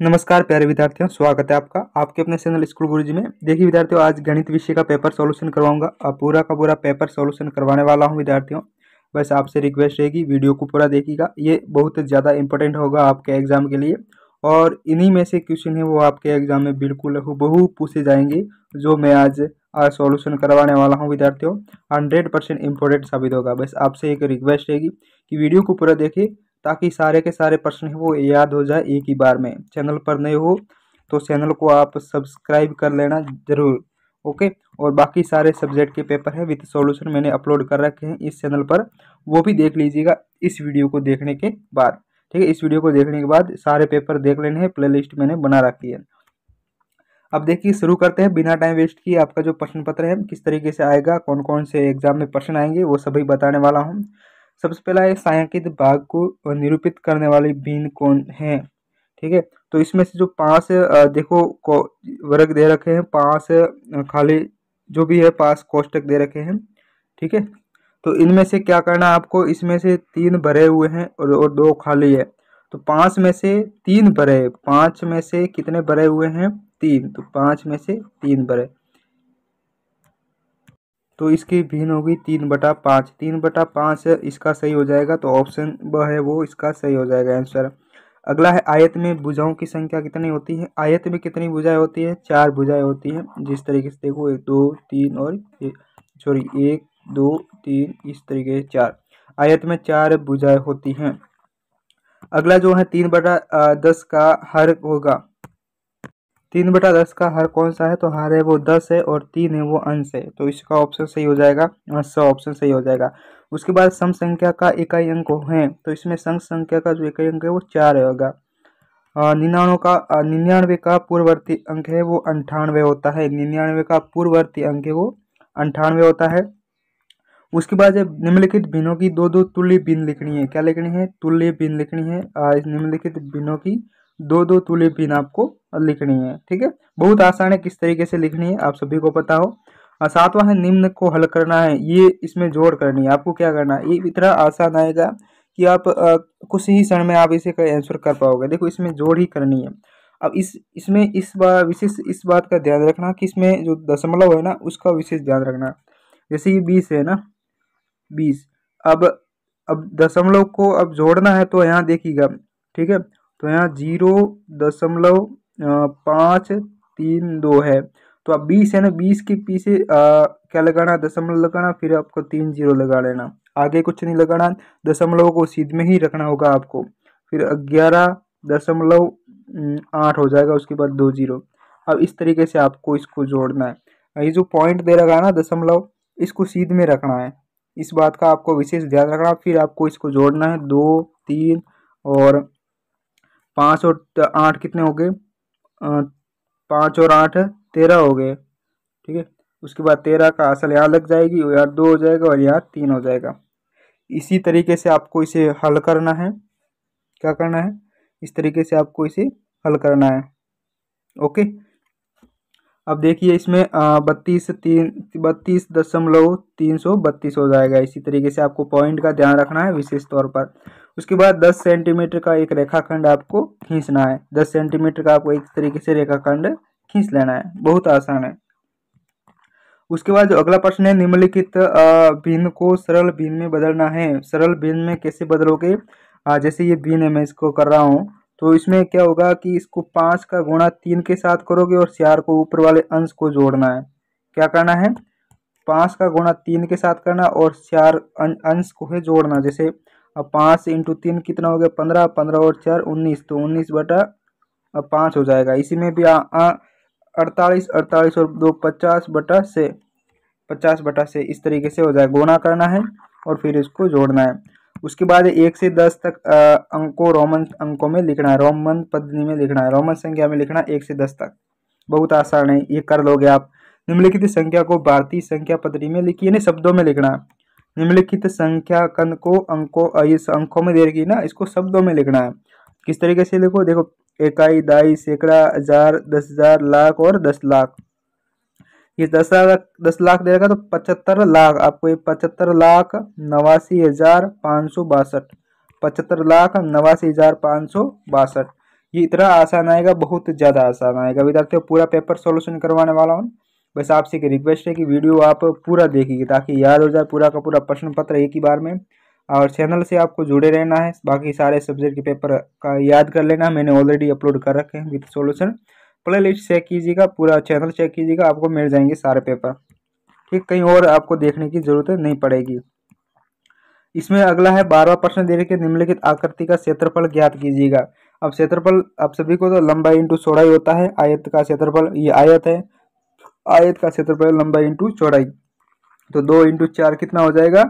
नमस्कार प्यारे विद्यार्थियों, स्वागत है आपका आपके अपने चैनल स्कूल गुरुजी में। देखिए विद्यार्थियों, आज गणित विषय का पेपर सॉल्यूशन करवाऊंगा। अब पूरा का पूरा पेपर सॉल्यूशन करवाने वाला हूं विद्यार्थियों। बस आपसे रिक्वेस्ट रहेगी, वीडियो को पूरा देखिएगा। ये बहुत ज़्यादा इंपॉर्टेंट होगा आपके एग्जाम के लिए, और इन्हीं में से क्वेश्चन है वो आपके एग्जाम में बिल्कुल हूबहू पूछे जाएंगे, जो मैं आज सॉल्यूशन करवाने वाला हूँ विद्यार्थियों। 100% इम्पोर्टेंट साबित होगा। बस आपसे एक रिक्वेस्ट रहेगी कि वीडियो को पूरा देखिए, ताकि सारे के सारे प्रश्न है वो याद हो जाए एक ही बार में। चैनल पर नए हो तो चैनल को आप सब्सक्राइब कर लेना जरूर, ओके। और बाकी सारे सब्जेक्ट के पेपर है विद सॉल्यूशन मैंने अपलोड कर रखे हैं इस चैनल पर, वो भी देख लीजिएगा इस वीडियो को देखने के बाद। ठीक है, इस वीडियो को देखने के बाद सारे पेपर देख लेने हैं, प्लेलिस्ट मैंने बना रखी है। अब देखिए शुरू करते हैं बिना टाइम वेस्ट किए। आपका जो प्रश्न पत्र है किस तरीके से आएगा, कौन कौन से एग्जाम में प्रश्न आएंगे, वो सभी बताने वाला हूँ। सबसे पहला एक छायांकित भाग को निरूपित करने वाली भिन्न कौन है। ठीक है, तो इसमें से जो 5 देखो को वर्ग दे रखे हैं, 5 खाली जो भी है 5 कोष्टक दे रखे हैं। ठीक है, तो इनमें से क्या करना है आपको, इसमें से 3 भरे हुए हैं और 2 खाली है। तो 5 में से 3 भरे, 5 में से कितने भरे हुए हैं, 3। तो 5 में से 3 भरे, तो इसकी भिन्न होगी 3/5। 3/5 इसका सही हो जाएगा, तो ऑप्शन ब है वो इसका सही हो जाएगा आंसर। अगला है आयत में भुजाओं की संख्या कितनी होती है। आयत में कितनी भुजाएं होती है, 4 भुजाएं होती हैं। जिस तरीके से देखो 1 2 3 और 1 2 3 इस तरीके से 4 आयत में 4 भुजाएं होती हैं। अगला जो है 3/10 का हर होगा। 3/10 का हर कौन सा है, तो हर है वो 10 है और 3 है वो अंश है, तो इसका ऑप्शन सही हो जाएगा, ऑप्शन सही हो जाएगा। उसके बाद सम संख्या का इकाई अंक है, तो इसमें सम संख्या का जो इकाई अंक है वो 4 होगा। 99 का पूर्ववर्ती अंक है वो 98 होता है। 99 का पूर्ववर्ती अंक है वो 98 होता है। उसके बाद जब निम्नलिखित भिन्नों की दो तुल्य भिन्न लिखनी है, क्या लिखनी है, तुल्य भिन्न लिखनी है। इस निम्नलिखित भिन्नों की दो तुल्य भिन्न आपको लिखनी है। ठीक है, बहुत आसान है, किस तरीके से लिखनी है आप सभी को पता हो। 7वां है निम्न को हल करना है, ये इसमें जोड़ करनी है। आपको क्या करना है, ये इतना आसान आएगा कि आप कुछ ही क्षण में आप इसे आंसर कर पाओगे। देखो इसमें जोड़ ही करनी है। अब इसमें इस बार विशेष इस बात का ध्यान रखना कि इसमें जो दशमलव है ना उसका विशेष ध्यान रखना। जैसे ये 20 है ना, 20। अब दशमलव को अब जोड़ना है, तो यहाँ देखिएगा। ठीक है, तो यहाँ 0.532 है। तो अब 20 है ना, 20 के पीछे क्या लगाना, दशमलव लगाना, फिर आपको 3 0 लगा लेना, आगे कुछ नहीं लगाना। दशमलव को सीध में ही रखना होगा आपको। फिर 11.8 हो जाएगा, उसके बाद 2 0। अब इस तरीके से आपको इसको जोड़ना है। ये जो पॉइंट दे रखा है ना दशमलव, इसको सीध में रखना है, इस बात का आपको विशेष ध्यान रखना। फिर आपको इसको जोड़ना है, 2 3 और 5 और 8 कितने हो गए, 5 और 8 13 हो गए। ठीक है, उसके बाद 13 का असल यहाँ लग जाएगी, और यहाँ 2 हो जाएगा और यहाँ 3 हो जाएगा। इसी तरीके से आपको इसे हल करना है। क्या करना है, इस तरीके से आपको इसे हल करना है, ओके। अब देखिए इसमें 32.332 हो जाएगा। इसी तरीके से आपको पॉइंट का ध्यान रखना है विशेष तौर पर। उसके बाद 10 सेंटीमीटर का एक रेखाखंड आपको खींचना है। 10 सेंटीमीटर का आपको एक तरीके से रेखाखंड खींच लेना है, बहुत आसान है। उसके बाद जो अगला प्रश्न है, निम्नलिखित भिन्न को सरल भिन्न में बदलना है। सरल भिन्न में कैसे बदलोगे, जैसे ये भिन्न है, मैं इसको कर रहा हूँ, तो इसमें क्या होगा कि इसको 5 का गुणा 3 के साथ करोगे और 4 को ऊपर वाले अंश को जोड़ना है। क्या करना है, 5 का गुणा 3 के साथ करना और 4 अंश को है जोड़ना। जैसे अब 5 × 3 कितना हो गया, 15, 15 और 4 19, तो 19/5 हो जाएगा। इसी में भी 48, 48 और 2 50/से इस तरीके से हो जाएगा। गुणा करना है और फिर इसको जोड़ना है। उसके बाद 1 से 10 तक अंकों रोमन अंकों में लिखना है, रोमन पद्धति में लिखना है, रोमन संख्या में लिखना है 1 से 10 तक। बहुत आसान है, ये कर लोगे आप। निम्नलिखित संख्या को भारतीय संख्या पद्धति में लिखिए, नहीं शब्दों में लिखना है। निम्नलिखित संख्याकन को अंकों में दे रखी ना, इसको शब्दों में लिखना है। किस तरीके से लिखो, देखो इकाई, दाई, सैकड़ा, हजार, 10,000, लाख और 10 लाख। ये 10 लाख दे रखा, तो 75 लाख आपको, ये 75,89,562, 75,89,562। ये इतना आसान आएगा, बहुत ज़्यादा आसान आएगा विद्यार्थियों। पूरा पेपर सॉल्यूशन करवाने वाला हूँ। बस आपसे एक रिक्वेस्ट है कि वीडियो आप पूरा देखिए ताकि याद हो जाए पूरा का पूरा प्रश्न पत्र एक ही बार में। और चैनल से आपको जुड़े रहना है, बाकी सारे सब्जेक्ट के पेपर का याद कर लेना। मैंने ऑलरेडी अपलोड कर रखे हैं with solution. Playlist check कीजिएगा, पूरा चैनल चेक कीजिएगा, आपको मिल जाएंगे सारे पेपर। ठीक, कहीं और आपको देखने की जरूरत नहीं पड़ेगी। इसमें अगला है 12वां प्रश्न दे रखे निम्नलिखित आकृति का क्षेत्रफल ज्ञात कीजिएगा। अब क्षेत्रफल आप सभी को तो लंबाई इंटू चौड़ाई होता है। आयत का क्षेत्रफल, ये आयत है, आयत का क्षेत्रफल लंबाई इंटू चौड़ाई। तो 2 इंटू 4 कितना हो जाएगा?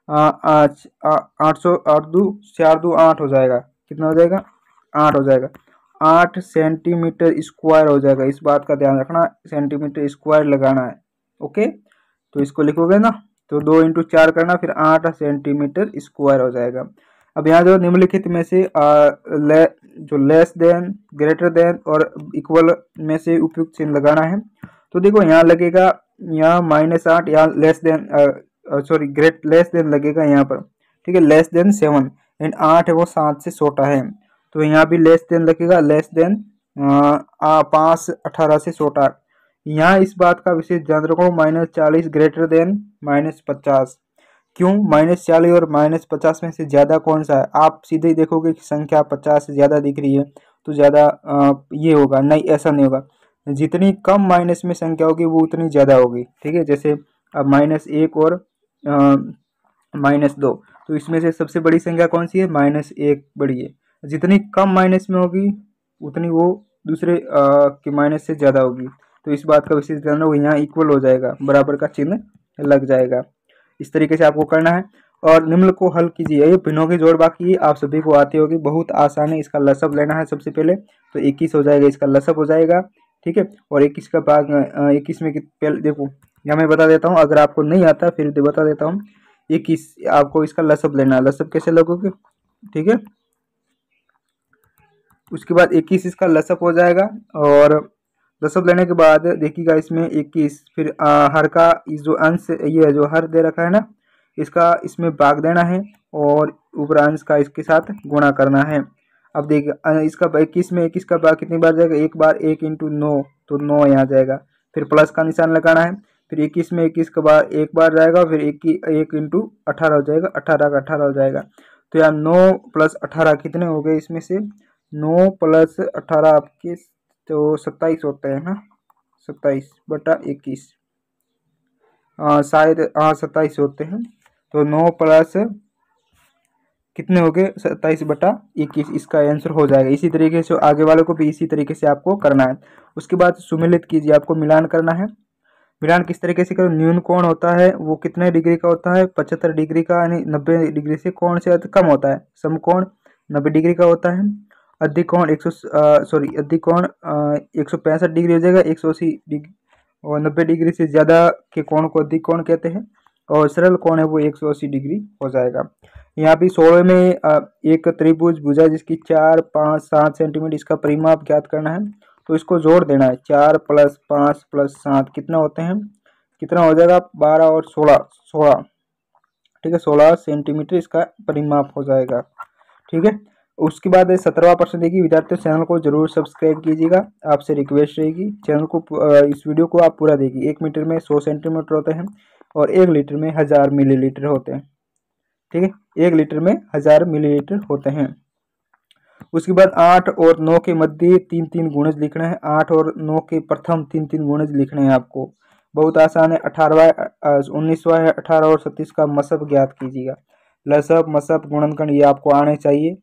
800, 8 हो जाएगा। कितना हो जाएगा? 8 हो जाएगा। 8 सेंटीमीटर स्क्वायर हो जाएगा। इस बात का ध्यान रखना, सेंटीमीटर स्क्वायर लगाना है। ओके, तो इसको लिखोगे ना, तो 2 इंटू 4 करना, फिर 8 सेंटीमीटर स्क्वायर हो जाएगा। अब यहाँ जो निम्नलिखित में से जो लेस देन, ग्रेटर देन और इक्वल में से उपयुक्त चिन्ह लगाना है। तो देखो यहाँ लगेगा, यहाँ -8, यहाँ लेस देन लेस देन लगेगा यहाँ पर। ठीक है, लेस देन 7 एंड 8 है वो 7 से छोटा है, तो यहाँ भी लेस देन लगेगा, लेस देन 5 18 से छोटा। यहाँ इस बात का विशेष ध्यान रखो, -40 ग्रेटर देन -50। क्यों -40 और -50 में से ज़्यादा कौन सा है? आप सीधे ही देखोगे कि संख्या 50 से ज़्यादा दिख रही है तो ज़्यादा ये होगा। नहीं, ऐसा नहीं होगा। जितनी कम माइनस में संख्या होगी वो उतनी ज़्यादा होगी। ठीक है, जैसे अब -1 और -2, तो इसमें से सबसे बड़ी संख्या कौन सी है? -1 बड़ी है। जितनी कम माइनस में होगी उतनी वो दूसरे के माइनस से ज़्यादा होगी। तो इस बात का विशेष ध्यान रखो, यहाँ इक्वल हो जाएगा, बराबर का चिन्ह लग जाएगा। इस तरीके से आपको करना है। और निम्न को हल कीजिए। ये भिन्नों की जोड़ बाकी आप सभी को आती होगी, बहुत आसान है। इसका लसब लेना है सबसे पहले, तो 21 हो जाएगा, इसका लसब हो जाएगा। ठीक है, और 21 का भाग 21 में पहले देखो, यहाँ मैं बता देता हूँ, अगर आपको नहीं आता फिर बता देता हूँ। 21 आपको इसका लसब लेना है। लसब कैसे लगोगे? ठीक है, उसके बाद 21 इसका लसब हो जाएगा। और लसब लेने के बाद देखिएगा इसमें 21, फिर हर का जो अंश, ये जो हर दे रखा है ना, इसका इसमें भाग देना है और ऊपर अंश का इसके साथ गुणा करना है। अब देखिए इसका 21 में 21 का भाग कितनी बार जाएगा? एक बार, 1 इंटू 9, तो 9 यहाँ जाएगा। फिर प्लस का निशान लगाना है। फिर 21 में 21 का बार एक बार जाएगा, फिर 1 इंटू 18 हो जाएगा, 18 का 18 हो जाएगा। तो यहाँ 9 + 18 कितने हो गए? इसमें से 9 + 18 आपके तो 27 होते हैं ना, 27/21, शायद 27 होते हैं। तो 9 प्लस कितने हो गए? 27/21, इसका आंसर हो जाएगा। इसी तरीके से आगे वाले को भी इसी तरीके से आपको करना है। उसके बाद सुमेलित कीजिए, आपको मिलान करना है। मिलान किस तरीके से करो? न्यून कोण होता है वो कितने डिग्री का होता है? 75 डिग्री का, यानी 90 डिग्री से कौन से कम होता है? समकोण 90 डिग्री का होता है। अधिक कोण 165 डिग्री हो जाएगा, 180 डिग्री। और 90 डिग्री से ज़्यादा के कोण को अधिक कोण कहते हैं। और सरल कोण है वो 180 डिग्री हो जाएगा। यहाँ भी 16 में एक त्रिभुज भुजा जिसकी 4, 5, 7 सेंटीमीटर, इसका परिमाप ज्ञात करना है। तो इसको जोड़ देना है। 4 + 5 + 7 कितना होते हैं? कितना हो जाएगा? 12 और 16। ठीक है, 16 सेंटीमीटर इसका परिमाप हो जाएगा। ठीक है, उसके बाद 17वां प्रश्न देखिए विद्यार्थियों, चैनल को जरूर सब्सक्राइब कीजिएगा, आपसे रिक्वेस्ट रहेगी। चैनल को इस वीडियो को आप पूरा देखिए। 1 मीटर में 100 सेंटीमीटर होते हैं और 1 लीटर में 1000 मिलीलीटर होते हैं। ठीक है, 1 लीटर में 1000 मिलीलीटर होते हैं। उसके बाद 8 और 9 के मध्य 3-3 गुणज लिखना है। 8 और 9 के प्रथम 3-3 गुणज लिखने हैं आपको। बहुत आसान है। 18वां 19वां है, 18 और 37 का मसब ज्ञात कीजिएगा। लसब, मसब, गुणनखंड ये आपको आने चाहिए।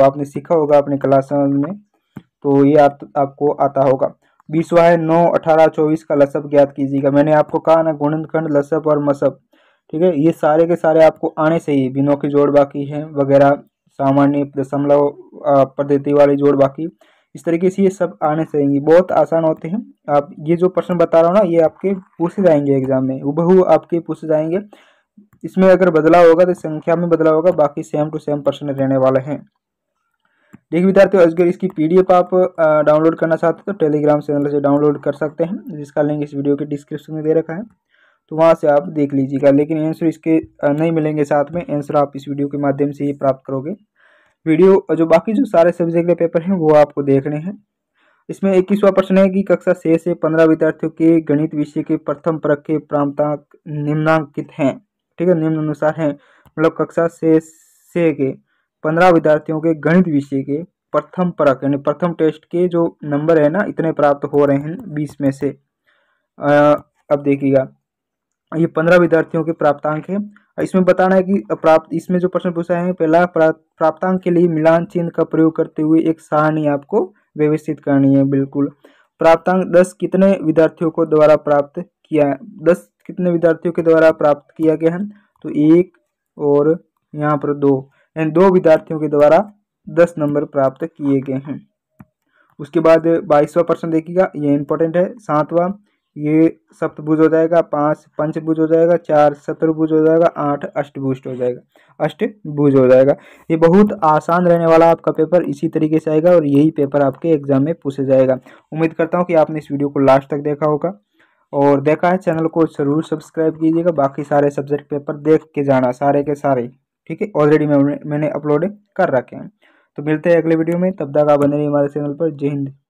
आपने सीखा होगा अपने क्लास में, तो ये आपको आता होगा। 20वां है 9, 18, 24 का लसब ज्ञात कीजिएगा। मैंने आपको कहा ना, गुणनखंड, लसब और मसब। ठीक है, ये सारे के सारे आपको आने चाहिए। बिनों की जोड़ बाकी है वगैरह, सामान्य, दशमलव, पद्धति वाली जोड़ बाकी, इस तरीके से ये सब आने चाहिए। बहुत आसान होते हैं। आप ये जो प्रश्न बता रहा हूँ ना, ये आपके पूछे जाएंगे एग्जाम में, हुबहू आपके पूछे जाएंगे। इसमें अगर बदलाव होगा तो संख्या में बदलाव होगा, बाकी सेम टू सेम प्रश्न रहने वाले हैं। देखिए विद्यार्थियों, अगर इसकी PDF आप डाउनलोड करना चाहते हैं तो टेलीग्राम चैनल से डाउनलोड कर सकते हैं, जिसका लिंक इस वीडियो के डिस्क्रिप्शन में दे रखा है, तो वहाँ से आप देख लीजिएगा। लेकिन आंसर इसके नहीं मिलेंगे साथ में, आंसर आप इस वीडियो के माध्यम से ही प्राप्त करोगे। वीडियो जो बाकी जो सारे सब्जेक्ट के पेपर हैं वो आपको देखने हैं। इसमें 21वां प्रश्न है कि कक्षा 6 से 15 विद्यार्थियों के गणित विषय के प्रथम परक के प्राप्तांक निम्नांकित हैं। ठीक है, निम्न अनुसार हैं। मतलब कक्षा 6 के 15 विद्यार्थियों के गणित विषय के प्रथम परक यानी प्रथम टेस्ट के जो नंबर है ना, इतने प्राप्त हो रहे हैं 20 में से। अब देखिएगा, ये 15 विद्यार्थियों के प्राप्तांक है। इसमें बताना है कि इसमें जो प्रश्न पूछा है, पहला प्राप्तांक के लिए मिलान चिन्ह का प्रयोग करते हुए एक सारणी आपको व्यवस्थित करनी है। बिल्कुल, प्राप्तांक 10 कितने विद्यार्थियों को द्वारा प्राप्त किया है, 10 कितने विद्यार्थियों के द्वारा प्राप्त किया गया है, तो 1 और यहाँ पर 2, यानी 2 विद्यार्थियों के द्वारा 10 नंबर प्राप्त किए गए हैं। उसके बाद 22वां प्रश्न देखिएगा, ये इंपॉर्टेंट है। 7वां, ये सप्तभुज हो जाएगा, 5 पंचभुज हो जाएगा, 4 चतुर्भुज हो जाएगा, 8 अष्टभुज हो जाएगा, अष्टभुज हो जाएगा। ये बहुत आसान रहने वाला आपका पेपर इसी तरीके से आएगा और यही पेपर आपके एग्जाम में पूछा जाएगा। उम्मीद करता हूँ कि आपने इस वीडियो को लास्ट तक देखा होगा, और देखा है चैनल को जरूर सब्सक्राइब कीजिएगा। बाकी सारे सब्जेक्ट पेपर देख के जाना, सारे के सारे। ठीक है, ऑलरेडी मैंने अपलोड कर रखे हैं। तो मिलते हैं अगले वीडियो में, तब तक आप बने रहिए हमारे चैनल पर। जय हिंद।